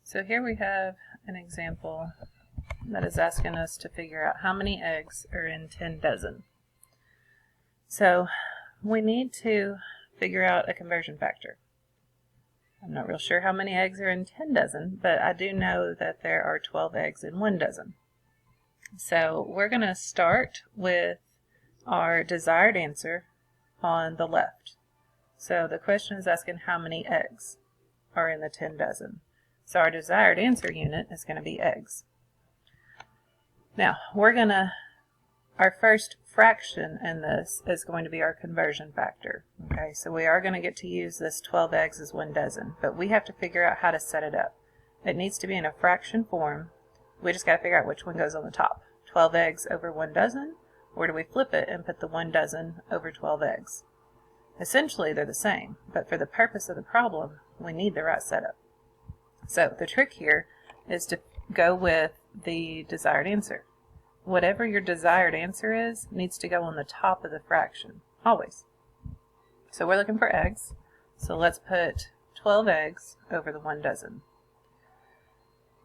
So here we have an example that is asking us to figure out how many eggs are in 10 dozen. So we need to figure out a conversion factor. I'm not real sure how many eggs are in 10 dozen, but I do know that there are 12 eggs in 1 dozen. So we're going to start with our desired answer on the left. So the question is asking how many eggs are in the 10 dozen. So our desired answer unit is going to be eggs. Now, our first fraction in this is going to be our conversion factor. Okay, so we are going to get to use this 12 eggs as 1 dozen, but we have to figure out how to set it up. It needs to be in a fraction form. We just got to figure out which one goes on the top. 12 eggs over 1 dozen, or do we flip it and put the 1 dozen over 12 eggs? Essentially, they're the same, but for the purpose of the problem, we need the right setup. So the trick here is to go with the desired answer. Whatever your desired answer is needs to go on the top of the fraction, always. So we're looking for eggs, so let's put 12 eggs over the 1 dozen.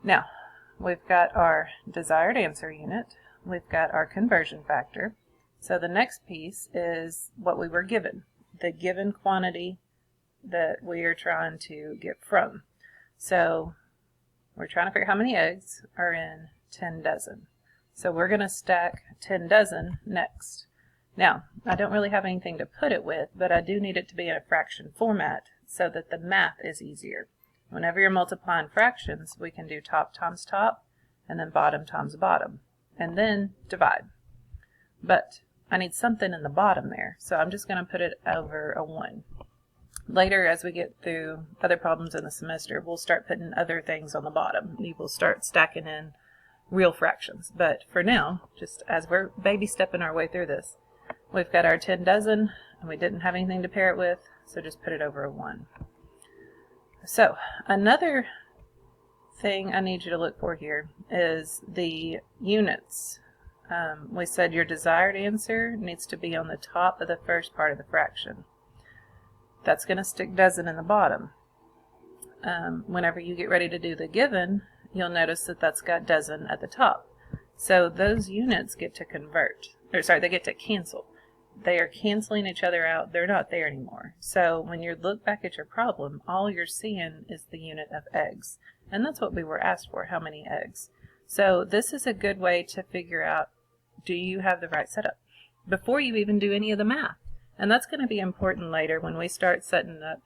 Now, we've got our desired answer unit, we've got our conversion factor, so the next piece is what we were given, the given quantity that we are trying to get from. So we're trying to figure out how many eggs are in 10 dozen. So we're going to stack 10 dozen next. Now, I don't really have anything to put it with, but I do need it to be in a fraction format so that the math is easier. Whenever you're multiplying fractions, we can do top times top, and then bottom times bottom, and then divide. But I need something in the bottom there, so I'm just going to put it over a 1. Later, as we get through other problems in the semester, we'll start putting other things on the bottom. We will start stacking in real fractions. But for now, just as we're baby stepping our way through this, we've got our 10 dozen, and we didn't have anything to pair it with, so just put it over a 1. So another thing I need you to look for here is the units. We said your desired answer needs to be on the top of the first part of the fraction. That's going to stick dozen in the bottom. Whenever you get ready to do the given, you'll notice that that's got dozen at the top. So those units get to convert, they get to cancel. They are canceling each other out. They're not there anymore. So when you look back at your problem, all you're seeing is the unit of eggs. And that's what we were asked for, how many eggs. So this is a good way to figure out, do you have the right setup before you even do any of the math? And that's going to be important later when we start setting up,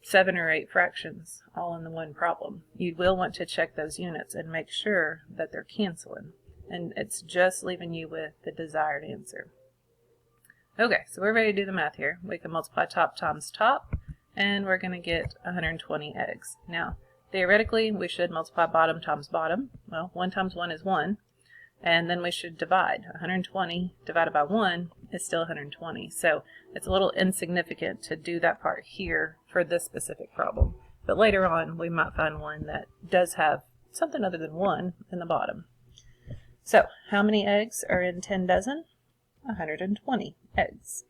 7 or 8 fractions all in the one problem. You will want to check those units and make sure that they're canceling. And it's just leaving you with the desired answer. Okay, so we're ready to do the math here. We can multiply top times top, and we're going to get 120 eggs. Now, theoretically, we should multiply bottom times bottom. Well, 1 times 1 is 1. And then we should divide. 120 divided by 1 is still 120. So it's a little insignificant to do that part here for this specific problem. But later on, we might find one that does have something other than 1 in the bottom. So how many eggs are in 10 dozen? 120 eggs.